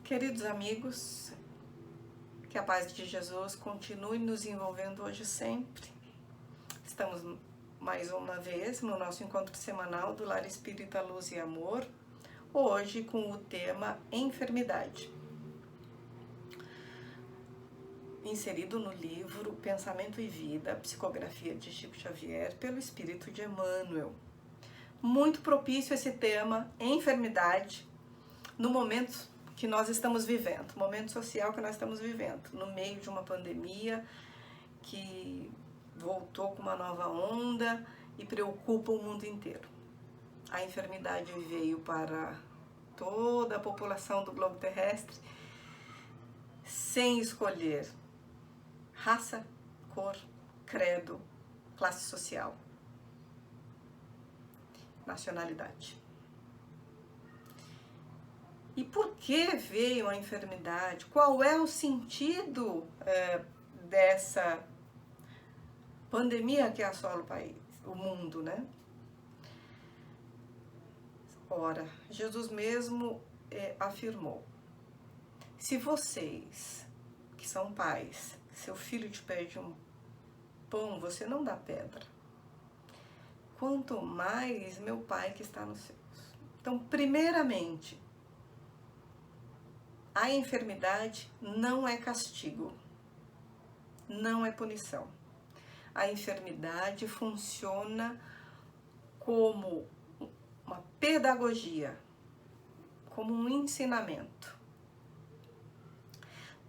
Queridos amigos, que a paz de Jesus continue nos envolvendo hoje e sempre. Estamos mais uma vez no nosso encontro semanal do Lar Espírita Luz e Amor, hoje com o tema enfermidade. Inserido no livro Pensamento e Vida, Psicografia de Chico Xavier, pelo Espírito de Emmanuel. Muito propício esse tema, enfermidade, no momento que nós estamos vivendo, momento social que nós estamos vivendo, no meio de uma pandemia que voltou com uma nova onda e preocupa o mundo inteiro. A enfermidade veio para toda a população do globo terrestre sem escolher raça, cor, credo, classe social, nacionalidade. E por que veio a enfermidade? Qual é o sentido dessa pandemia que assola o país, o mundo, né? Ora, Jesus mesmo afirmou: se vocês, que são pais, seu filho te pede um pão, você não dá pedra. Quanto mais meu Pai que está nos céus. Então, primeiramente, a enfermidade não é castigo, não é punição. A enfermidade funciona como uma pedagogia, como um ensinamento.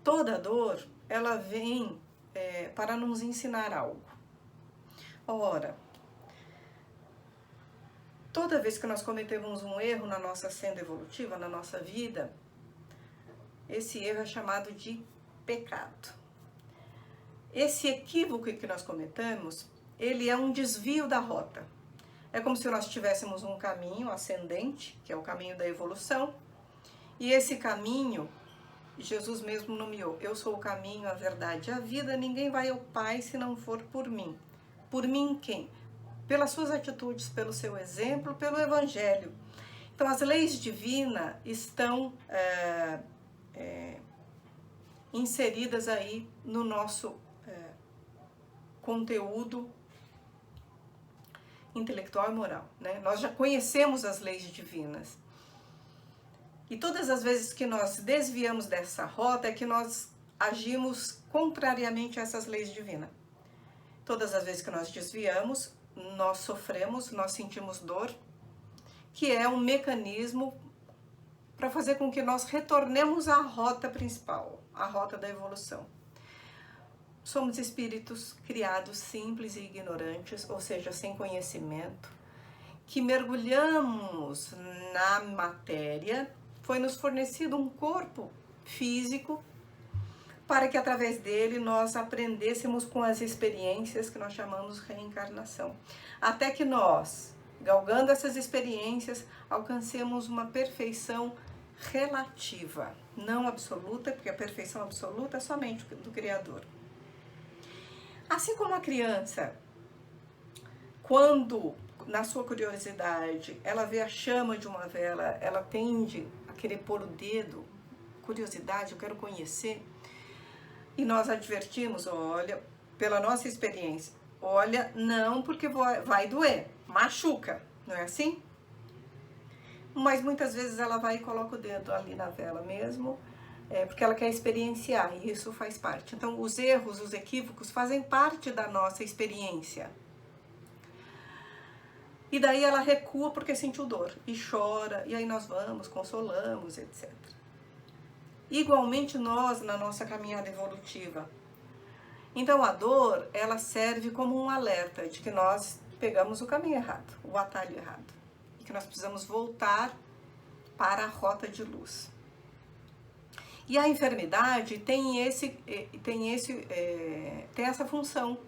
Toda dor, ela vem para nos ensinar algo. Ora, toda vez que nós cometemos um erro na nossa senda evolutiva, na nossa vida, esse erro é chamado de pecado. Esse equívoco que nós cometemos, ele é um desvio da rota. É como se nós tivéssemos um caminho ascendente, que é o caminho da evolução, e esse caminho, Jesus mesmo nomeou: eu sou o caminho, a verdade e a vida, ninguém vai ao Pai se não for por mim. Por mim quem? Pelas suas atitudes, pelo seu exemplo, pelo Evangelho. Então as leis divinas estão inseridas aí no nosso conteúdo intelectual e moral, né? Nós já conhecemos as leis divinas. E todas as vezes que nós desviamos dessa rota é que nós agimos contrariamente a essas leis divinas. Todas as vezes que nós desviamos, nós sofremos, nós sentimos dor, que é um mecanismo para fazer com que nós retornemos à rota principal, à rota da evolução. Somos espíritos criados simples e ignorantes, ou seja, sem conhecimento, que mergulhamos na matéria. Foi nos fornecido um corpo físico para que através dele nós aprendêssemos com as experiências que nós chamamos reencarnação. Até que nós, galgando essas experiências, alcancemos uma perfeição relativa, não absoluta, porque a perfeição absoluta é somente do Criador. Assim como a criança, quando, na sua curiosidade, ela vê a chama de uma vela, ela tende a querer pôr o dedo, curiosidade, eu quero conhecer, e nós advertimos: olha, pela nossa experiência, olha, não, porque vai doer, machuca, não é assim? Mas muitas vezes ela vai e coloca o dedo ali na vela mesmo, porque ela quer experienciar, e isso faz parte. Então, os erros, os equívocos fazem parte da nossa experiência. E daí ela recua porque sentiu dor, e chora, e aí nós vamos, consolamos, etc. Igualmente nós, na nossa caminhada evolutiva. Então, a dor, ela serve como um alerta de que nós pegamos o caminho errado, o atalho errado, e que nós precisamos voltar para a rota de luz. E a enfermidade tem essa função,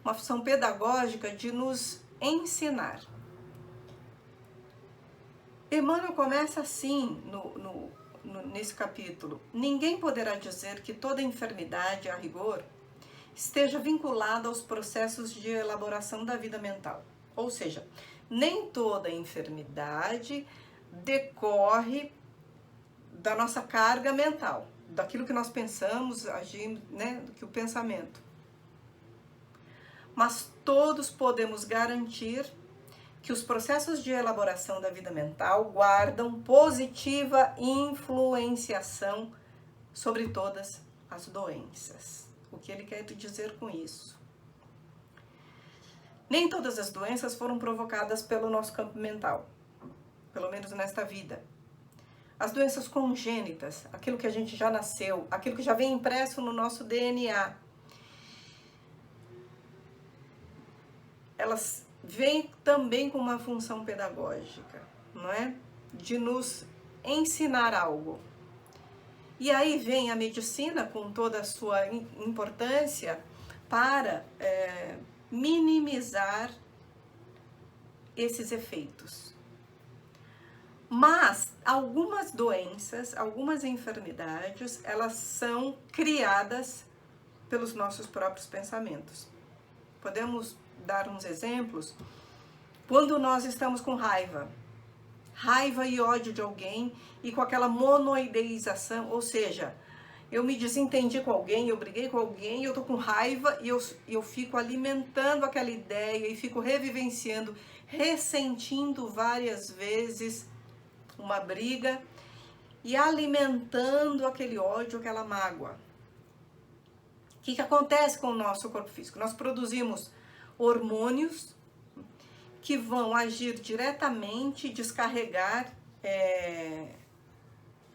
uma função pedagógica de nos ensinar. Emmanuel começa assim nesse capítulo: ninguém poderá dizer que toda enfermidade, a rigor, esteja vinculada aos processos de elaboração da vida mental. Ou seja, nem toda enfermidade decorre da nossa carga mental, daquilo que nós pensamos, agimos, né, do que o pensamento. Mas todos podemos garantir que os processos de elaboração da vida mental guardam positiva influenciação sobre todas as doenças. O que ele quer dizer com isso? Nem todas as doenças foram provocadas pelo nosso campo mental, pelo menos nesta vida. As doenças congênitas, aquilo que a gente já nasceu, aquilo que já vem impresso no nosso DNA, elas vêm também com uma função pedagógica, não é? De nos ensinar algo. E aí vem a medicina com toda a sua importância para minimizar esses efeitos. Mas algumas doenças, algumas enfermidades, elas são criadas pelos nossos próprios pensamentos. Podemos dar uns exemplos? Quando nós estamos com raiva e ódio de alguém e com aquela monoideização, ou seja, eu me desentendi com alguém, eu briguei com alguém, eu tô com raiva e eu fico alimentando aquela ideia e fico revivenciando, ressentindo várias vezes uma briga e alimentando aquele ódio, aquela mágoa. O que acontece com o nosso corpo físico? Nós produzimos hormônios que vão agir diretamente e descarregar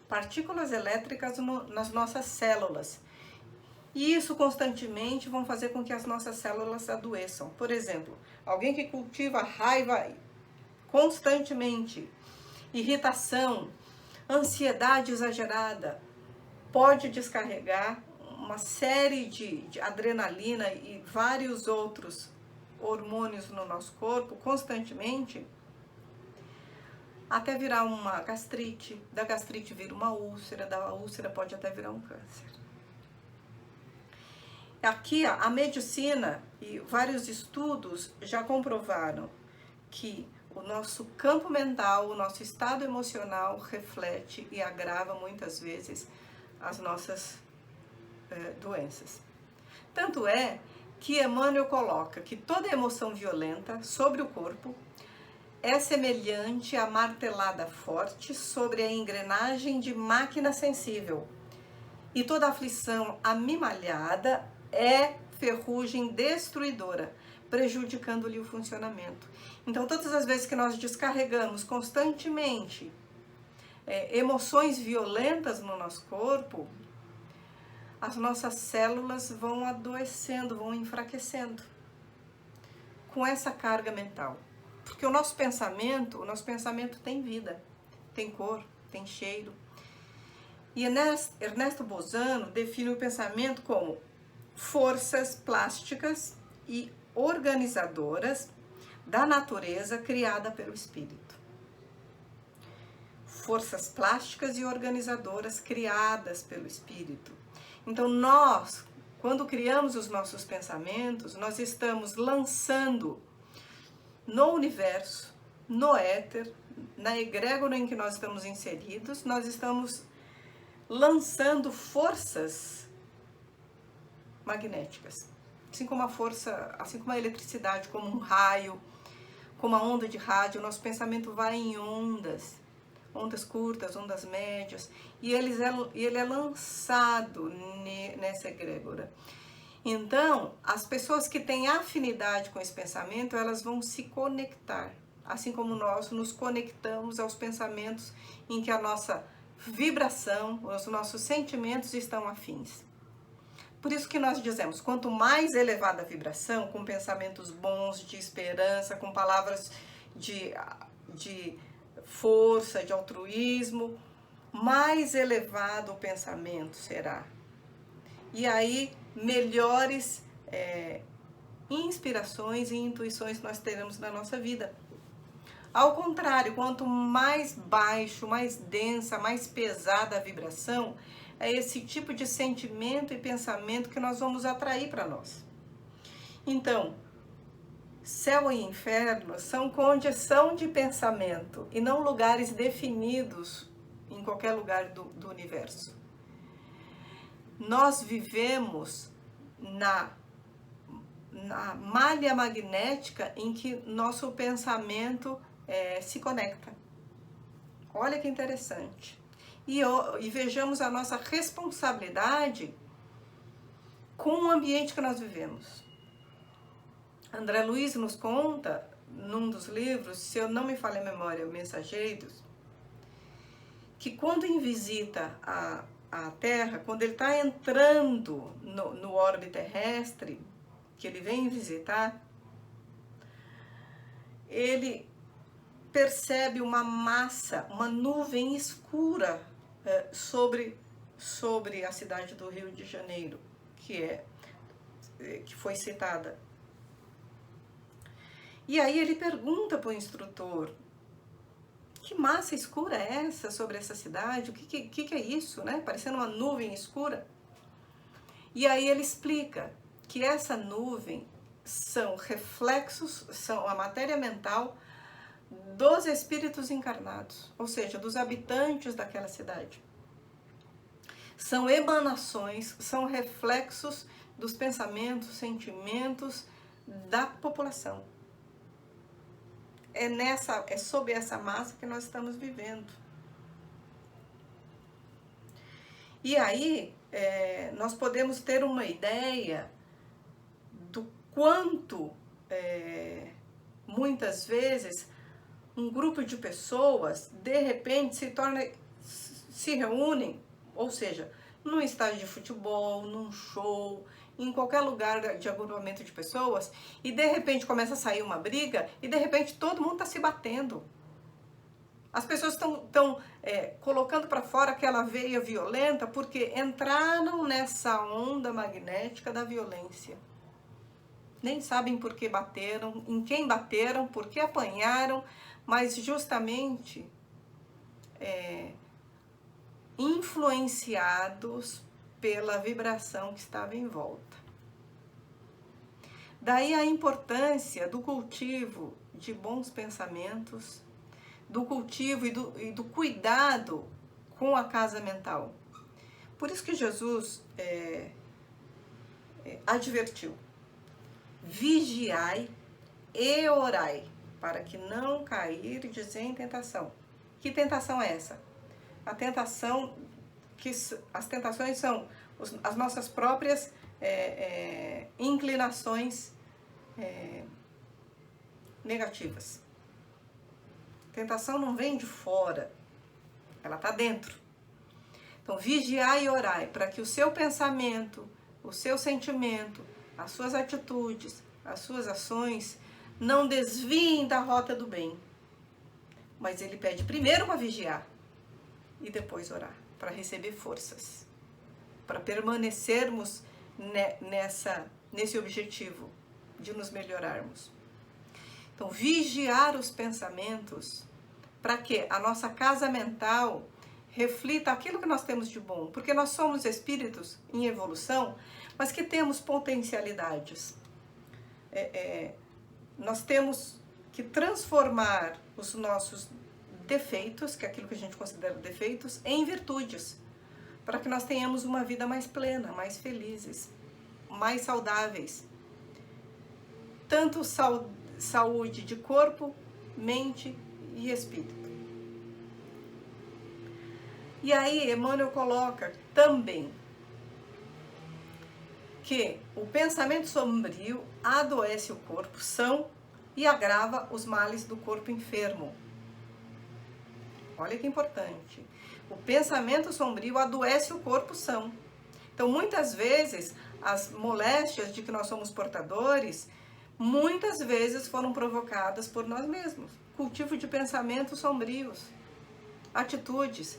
partículas elétricas nas nossas células. E isso constantemente vão fazer com que as nossas células adoeçam. Por exemplo, alguém que cultiva raiva constantemente, irritação, ansiedade exagerada, pode descarregar uma série de adrenalina e vários outros hormônios no nosso corpo constantemente, até virar uma gastrite, da gastrite vira uma úlcera, da úlcera pode até virar um câncer. Aqui a medicina e vários estudos já comprovaram que o nosso campo mental, o nosso estado emocional reflete e agrava muitas vezes as nossas doenças. Tanto é que Emmanuel coloca que toda emoção violenta sobre o corpo é semelhante à martelada forte sobre a engrenagem de máquina sensível, e toda aflição amimalhada é ferrugem destruidora, prejudicando-lhe o funcionamento. Então, todas as vezes que nós descarregamos constantemente emoções violentas no nosso corpo, as nossas células vão adoecendo, vão enfraquecendo com essa carga mental. Porque o nosso pensamento tem vida, tem cor, tem cheiro. E Ernesto Bozano define o pensamento como forças plásticas e organizadoras da natureza criada pelo espírito. Forças plásticas e organizadoras criadas pelo espírito. Então nós, quando criamos os nossos pensamentos, nós estamos lançando no universo, no éter, na egrégora em que nós estamos inseridos, nós estamos lançando forças magnéticas. Assim como a força, assim como a eletricidade, como um raio, como a onda de rádio, o nosso pensamento vai em ondas curtas, ondas médias, e ele é lançado nessa egrégora. Então, as pessoas que têm afinidade com esse pensamento, elas vão se conectar, assim como nós nos conectamos aos pensamentos em que a nossa vibração, os nossos sentimentos estão afins. Por isso que nós dizemos, quanto mais elevada a vibração, com pensamentos bons, de esperança, com palavras de força, de altruísmo, mais elevado o pensamento será. E aí, melhores inspirações e intuições nós teremos na nossa vida. Ao contrário, quanto mais baixo, mais densa, mais pesada a vibração, é esse tipo de sentimento e pensamento que nós vamos atrair para nós. Então, céu e inferno são condição de pensamento e não lugares definidos em qualquer lugar do universo. Nós vivemos na malha magnética em que nosso pensamento se conecta. Olha que interessante. E vejamos a nossa responsabilidade com o ambiente que nós vivemos. André Luiz nos conta, num dos livros, se eu não me falha a memória, Mensageiros, que quando em visita a Terra, quando ele está entrando no orbe terrestre, que ele vem visitar, ele percebe uma massa, uma nuvem escura sobre a cidade do Rio de Janeiro, que foi citada. E aí ele pergunta para o instrutor: que massa escura é essa sobre essa cidade? O que é isso, né? Parecendo uma nuvem escura. E aí ele explica que essa nuvem são reflexos, são a matéria mental dos espíritos encarnados, ou seja, dos habitantes daquela cidade. São emanações, são reflexos dos pensamentos, sentimentos da população. É sob essa massa que nós estamos vivendo. E aí, nós podemos ter uma ideia do quanto, muitas vezes, um grupo de pessoas, de repente, se reúnem, ou seja, num estádio de futebol, num show, em qualquer lugar de agrupamento de pessoas, e de repente começa a sair uma briga, e de repente todo mundo está se batendo. As pessoas estão colocando para fora aquela veia violenta porque entraram nessa onda magnética da violência. Nem sabem por que bateram, em quem bateram, por que apanharam, mas justamente influenciados pela vibração que estava em volta. Daí a importância do cultivo de bons pensamentos, do cultivo e do cuidado com a casa mental. Por isso que Jesus advertiu: vigiai e orai, para que não cairdes em tentação. Que tentação é essa? As tentações são as nossas próprias inclinações negativas. Tentação não vem de fora, ela está dentro. Então, vigiai e orai para que o seu pensamento, o seu sentimento, as suas atitudes, as suas ações não desviem da rota do bem. Mas ele pede primeiro para vigiar e depois orar, para receber forças, para permanecermos nesse objetivo de nos melhorarmos. Então, vigiar os pensamentos para que a nossa casa mental reflita aquilo que nós temos de bom, porque nós somos espíritos em evolução, mas que temos potencialidades. Nós temos que transformar os nossos defeitos, que é aquilo que a gente considera defeitos, em virtudes, para que nós tenhamos uma vida mais plena, mais felizes, mais saudáveis. Tanto saúde de corpo, mente e espírito. E aí Emmanuel coloca também que o pensamento sombrio adoece o corpo são e agrava os males do corpo enfermo. Olha que importante. O pensamento sombrio adoece o corpo são. Então, muitas vezes, as moléstias de que nós somos portadores, muitas vezes foram provocadas por nós mesmos. Cultivo de pensamentos sombrios, atitudes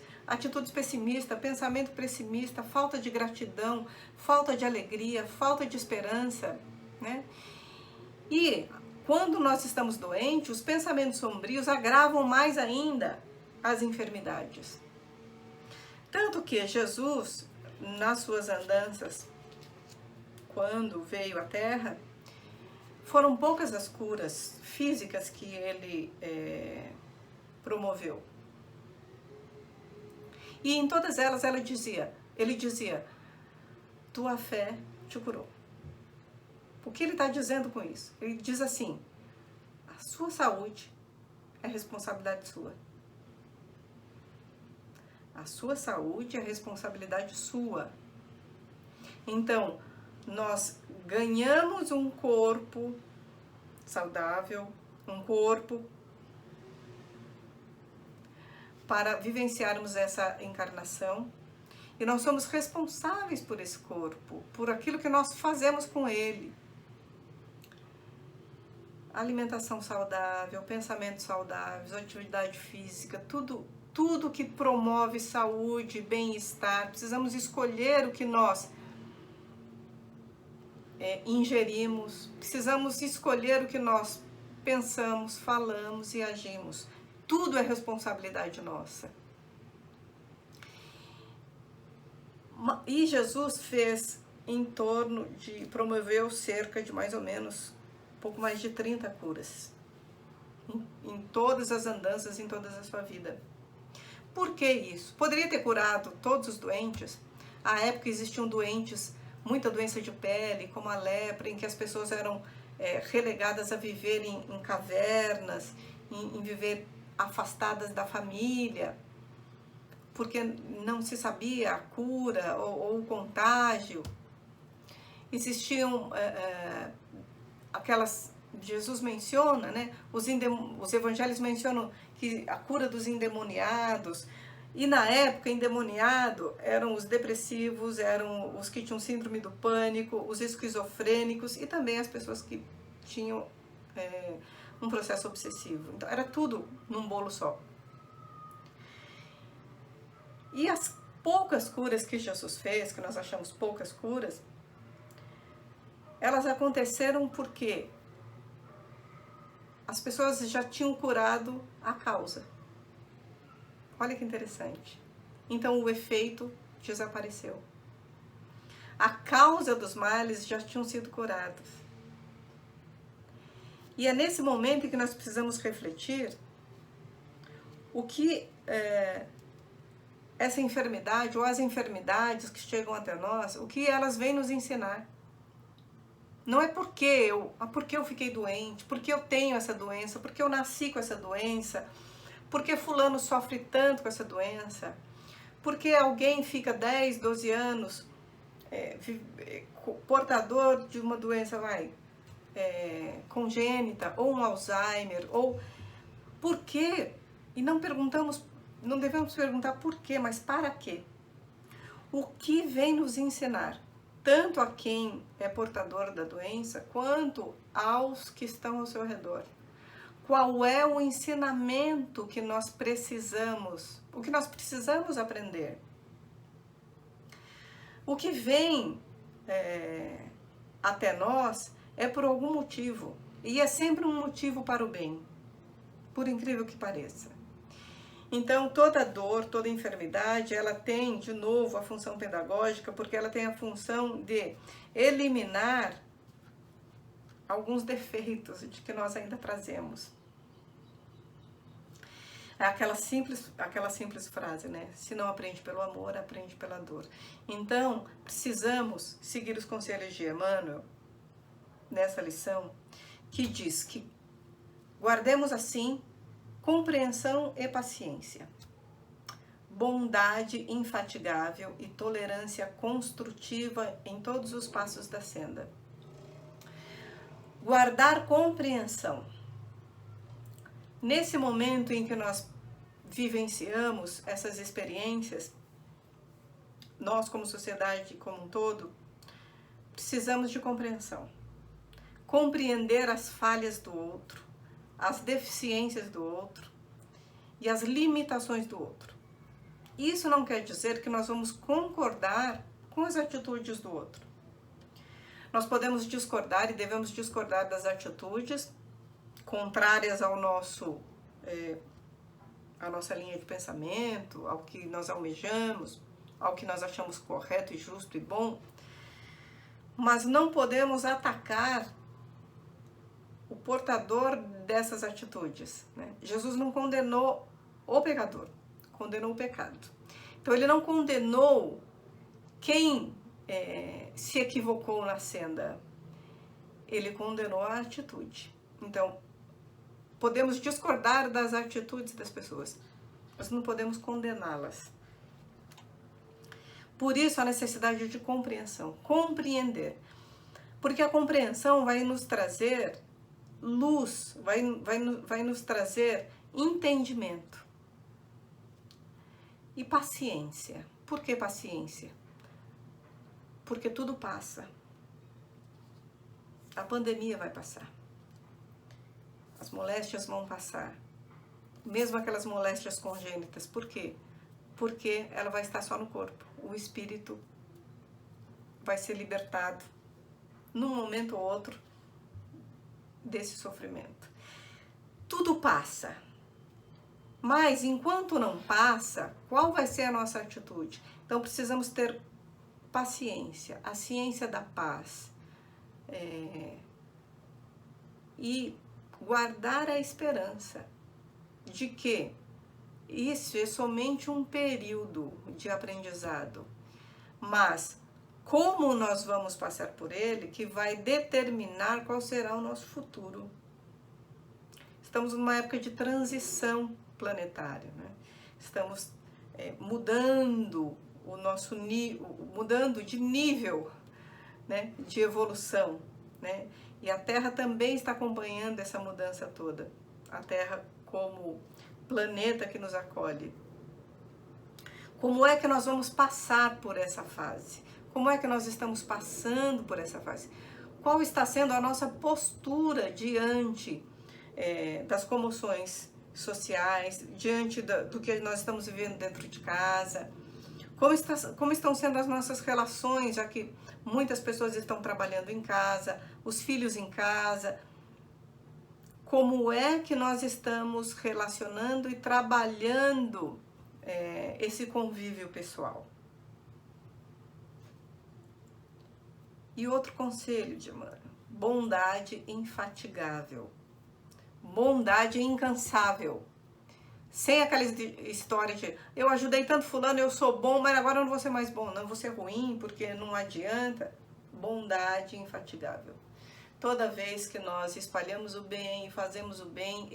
pessimistas, pensamento pessimista, falta de gratidão, falta de alegria, falta de esperança, né? E quando nós estamos doentes, os pensamentos sombrios agravam mais ainda as enfermidades. Tanto que Jesus, nas suas andanças, quando veio à Terra, foram poucas as curas físicas que ele promoveu. E em todas elas ele dizia, tua fé te curou. O que ele está dizendo com isso? Ele diz assim, a sua saúde é responsabilidade sua. A sua saúde é responsabilidade sua. Então, nós ganhamos um corpo saudável, um corpo para vivenciarmos essa encarnação. E nós somos responsáveis por esse corpo, por aquilo que nós fazemos com ele. Alimentação saudável, pensamentos saudáveis, atividade física, tudo que promove saúde, bem-estar. Precisamos escolher o que nós ingerimos, precisamos escolher o que nós pensamos, falamos e agimos. Tudo é responsabilidade nossa. E Jesus promoveu cerca de mais ou menos, pouco mais de 30 curas. Em todas as andanças, em toda a sua vida. Por que isso? Poderia ter curado todos os doentes. À época existiam doentes, muita doença de pele, como a lepra, em que as pessoas eram relegadas a viver em cavernas, em viver afastadas da família, porque não se sabia a cura ou o contágio. Existiam aquelas... Jesus menciona, né? Os evangelhos mencionam que a cura dos endemoniados. E na época, endemoniado eram os depressivos, eram os que tinham síndrome do pânico, os esquizofrênicos e também as pessoas que tinham um processo obsessivo. Então, era tudo num bolo só. E as poucas curas que Jesus fez, que nós achamos poucas curas, elas aconteceram porque as pessoas já tinham curado a causa. Olha que interessante. Então o efeito desapareceu. A causa dos males já tinham sido curados. E é nesse momento em que nós precisamos refletir o que essa enfermidade ou as enfermidades que chegam até nós, o que elas vêm nos ensinar. Não é porque eu fiquei doente, porque eu tenho essa doença, porque eu nasci com essa doença, porque fulano sofre tanto com essa doença, porque alguém fica 10, 12 anos portador de uma doença congênita, ou um Alzheimer, ou por quê? E não devemos perguntar por quê, mas para quê? O que vem nos ensinar? Tanto a quem é portador da doença, quanto aos que estão ao seu redor. Qual é o ensinamento que nós precisamos, o que nós precisamos aprender? O que vem até nós é por algum motivo, e é sempre um motivo para o bem, por incrível que pareça. Então, toda dor, toda enfermidade, ela tem, de novo, a função pedagógica, porque ela tem a função de eliminar alguns defeitos de que nós ainda trazemos. É aquela simples frase, né? Se não aprende pelo amor, aprende pela dor. Então, precisamos seguir os conselhos de Emmanuel, nessa lição, que diz que guardemos assim compreensão e paciência, bondade infatigável e tolerância construtiva em todos os passos da senda. Guardar compreensão. Nesse momento em que nós vivenciamos essas experiências, nós como sociedade como um todo, precisamos de compreensão. Compreender as falhas do outro, as deficiências do outro e as limitações do outro. Isso não quer dizer que nós vamos concordar com as atitudes do outro. Nós podemos discordar e devemos discordar das atitudes contrárias ao à nossa linha de pensamento, ao que nós almejamos, ao que nós achamos correto e justo e bom, mas não podemos atacar o portador dessas atitudes, né? Jesus não condenou o pecador, condenou o pecado. Então ele não condenou quem se equivocou na senda, ele condenou a atitude. Então, podemos discordar das atitudes das pessoas, mas não podemos condená-las. Por isso a necessidade de compreensão, compreender. Porque a compreensão vai nos trazer luz, vai nos trazer entendimento. E paciência. Por que paciência? Porque tudo passa. A pandemia vai passar. As moléstias vão passar. Mesmo aquelas moléstias congênitas. Por quê? Porque ela vai estar só no corpo. O espírito vai ser libertado num momento ou outro desse sofrimento. Tudo passa. Mas enquanto não passa, qual vai ser a nossa atitude? Então precisamos ter paciência, a ciência da paz. E guardar a esperança de que isso é somente um período de aprendizado, mas como nós vamos passar por ele que vai determinar qual será o nosso futuro. Estamos numa época de transição planetária, né? Estamos mudando o nosso mudando de nível, né, de evolução, né? E a Terra também está acompanhando essa mudança toda. A Terra como planeta que nos acolhe. Como é que nós vamos passar por essa fase? Como é que nós estamos passando por essa fase? Qual está sendo a nossa postura diante das comoções sociais, diante do que nós estamos vivendo dentro de casa? Como estão sendo as nossas relações, já que muitas pessoas estão trabalhando em casa, os filhos em casa? Como é que nós estamos relacionando e trabalhando esse convívio pessoal? E outro conselho de Emmanuel: bondade infatigável, bondade incansável. Sem aquela história de eu ajudei tanto fulano, eu sou bom, mas agora eu não vou ser mais bom, não vou ser ruim, porque não adianta. Bondade infatigável. Toda vez que nós espalhamos o bem e fazemos o bem,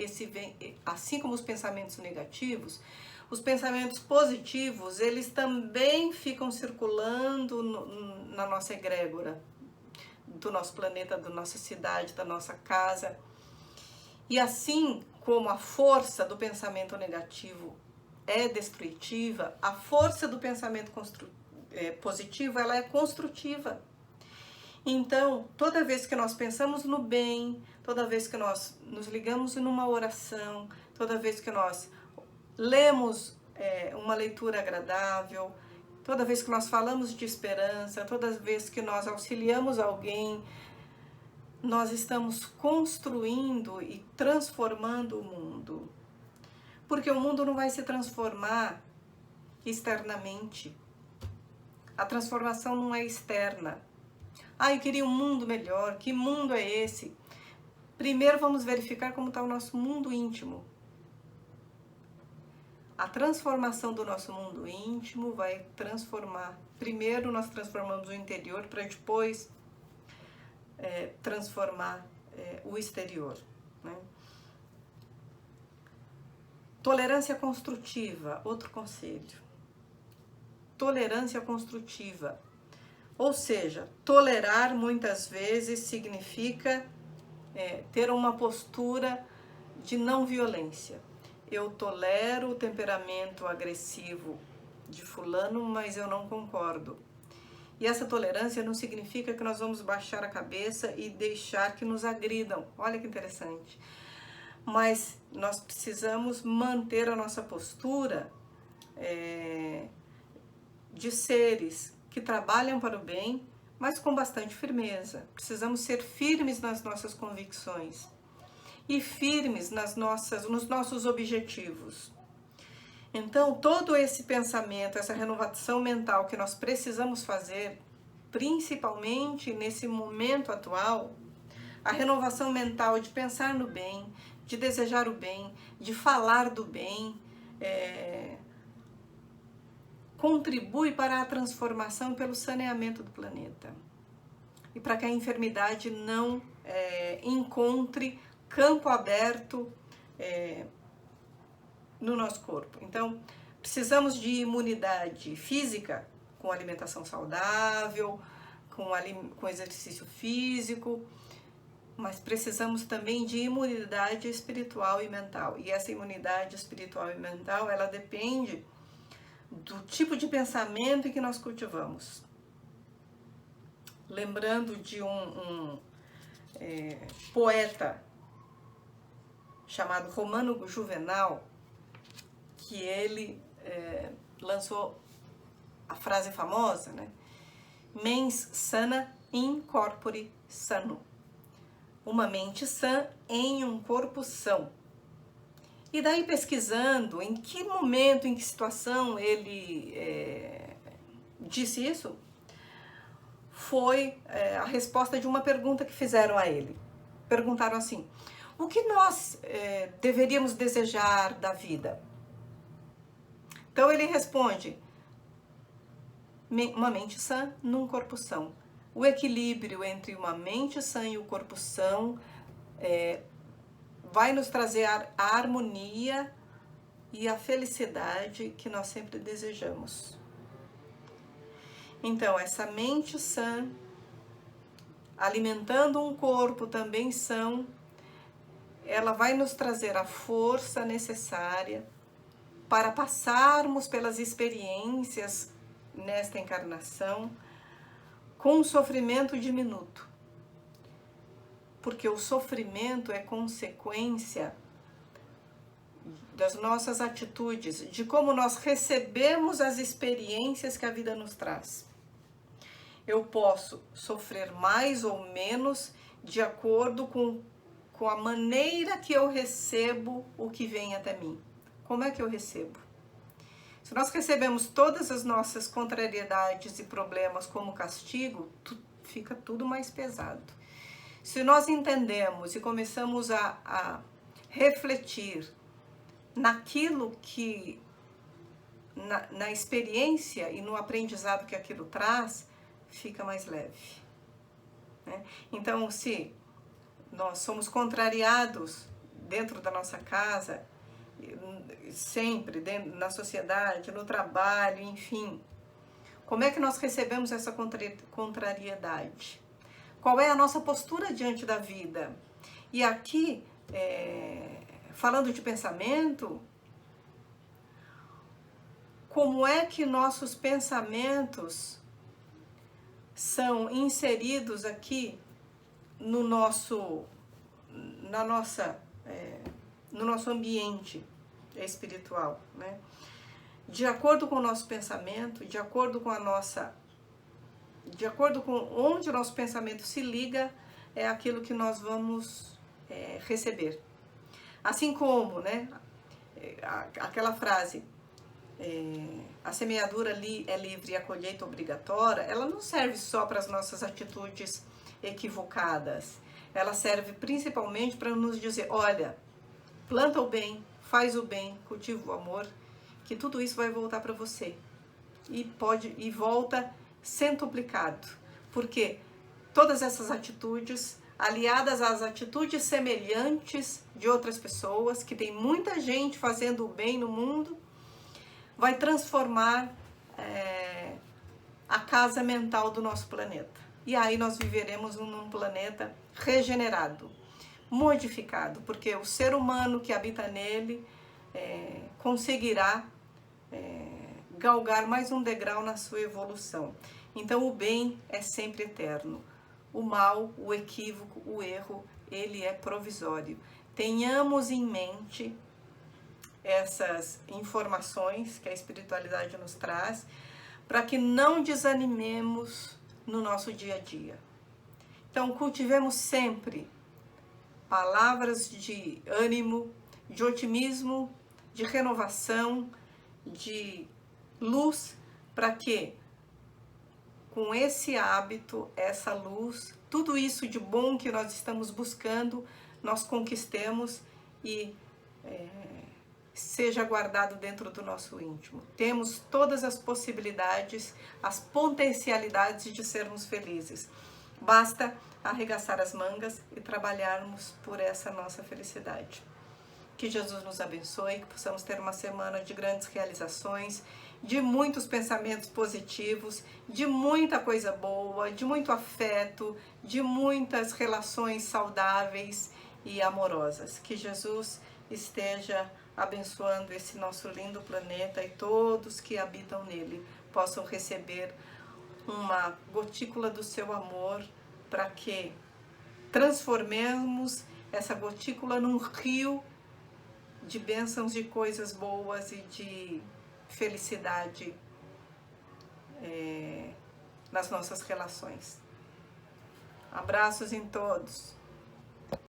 assim como os pensamentos negativos, os pensamentos positivos, eles também ficam circulando na nossa egrégora, do nosso planeta, da nossa cidade, da nossa casa. E assim como a força do pensamento negativo é destrutiva, a força do pensamento positivo, ela é construtiva. Então, toda vez que nós pensamos no bem, toda vez que nós nos ligamos numa oração, toda vez que nós lemos uma leitura agradável, toda vez que nós falamos de esperança, toda vez que nós auxiliamos alguém, nós estamos construindo e transformando o mundo. Porque o mundo não vai se transformar externamente. A transformação não é externa. Eu queria um mundo melhor. Que mundo é esse? Primeiro vamos verificar como está o nosso mundo íntimo. A transformação do nosso mundo íntimo vai transformar. Primeiro nós transformamos o interior para depois transformar o exterior, né? Tolerância construtiva, outro conselho. Tolerância construtiva. Ou seja, tolerar muitas vezes significa ter uma postura de não violência. Eu tolero o temperamento agressivo de fulano, mas eu não concordo. E essa tolerância não significa que nós vamos baixar a cabeça e deixar que nos agridam. Olha que interessante. Mas nós precisamos manter a nossa postura de seres que trabalham para o bem, mas com bastante firmeza. Precisamos ser firmes nas nossas convicções e firmes nos nossos objetivos. Então, todo esse pensamento, essa renovação mental que nós precisamos fazer, principalmente nesse momento atual, a renovação mental de pensar no bem, de desejar o bem, de falar do bem, contribui para a transformação e pelo saneamento do planeta. E para que a enfermidade não encontre campo aberto no nosso corpo. Então, precisamos de imunidade física, com alimentação saudável, com exercício físico, mas precisamos também de imunidade espiritual e mental. E essa imunidade espiritual e mental, ela depende do tipo de pensamento que nós cultivamos. Lembrando de um poeta chamado Romano Juvenal, que ele lançou a frase famosa, né? Mens sana in corpore sano. Uma mente sã em um corpo são. E daí, pesquisando em que momento, em que situação ele disse isso, foi a resposta de uma pergunta que fizeram a ele. Perguntaram assim: o que nós deveríamos desejar da vida? Então ele responde: uma mente sã num corpo são. O equilíbrio entre uma mente sã e o corpo são vai nos trazer a harmonia e a felicidade que nós sempre desejamos. Então, essa mente sã, alimentando um corpo também são, ela vai nos trazer a força necessária para passarmos pelas experiências nesta encarnação com um sofrimento diminuto. Porque o sofrimento é consequência das nossas atitudes, de como nós recebemos as experiências que a vida nos traz. Eu posso sofrer mais ou menos de acordo com a maneira que eu recebo o que vem até mim. Como é que eu recebo? Se nós recebemos todas as nossas contrariedades e problemas como castigo, fica tudo mais pesado. Se nós entendemos e começamos a refletir naquilo que, na experiência e no aprendizado que aquilo traz, fica mais leve, né? Então, se nós somos contrariados dentro da nossa casa, sempre na sociedade, no trabalho, enfim, como é que nós recebemos essa contrariedade? Qual é a nossa postura diante da vida? E aqui, falando de pensamento, como é que nossos pensamentos são inseridos aqui no nosso ambiente espiritual, né? De acordo com o nosso pensamento, de acordo com onde o nosso pensamento se liga, é aquilo que nós vamos receber. Assim como, né, aquela frase, a semeadura é livre e a colheita obrigatória, ela não serve só para as nossas atitudes equivocadas. Ela serve principalmente para nos dizer: olha, planta o bem, faz o bem, cultiva o amor, que tudo isso vai voltar para você. E volta centuplicado. Porque todas essas atitudes, aliadas às atitudes semelhantes de outras pessoas, que tem muita gente fazendo o bem no mundo, vai transformar a casa mental do nosso planeta. E aí nós viveremos num planeta regenerado, modificado, porque o ser humano que habita nele conseguirá galgar mais um degrau na sua evolução. Então o bem é sempre eterno. O mal, o equívoco, o erro, ele é provisório. Tenhamos em mente essas informações que a espiritualidade nos traz, para que não desanimemos no nosso dia a dia. Então cultivemos sempre palavras de ânimo, de otimismo, de renovação, de luz, para que com esse hábito, essa luz, tudo isso de bom que nós estamos buscando, nós conquistemos e seja guardado dentro do nosso íntimo. Temos todas as possibilidades, as potencialidades de sermos felizes. Basta arregaçar as mangas e trabalharmos por essa nossa felicidade. Que Jesus nos abençoe, que possamos ter uma semana de grandes realizações, de muitos pensamentos positivos, de muita coisa boa, de muito afeto, de muitas relações saudáveis e amorosas. Que Jesus esteja abençoando esse nosso lindo planeta e todos que habitam nele possam receber uma gotícula do seu amor, para que transformemos essa gotícula num rio de bênçãos, de coisas boas e de felicidade nas nossas relações. Abraços em todos.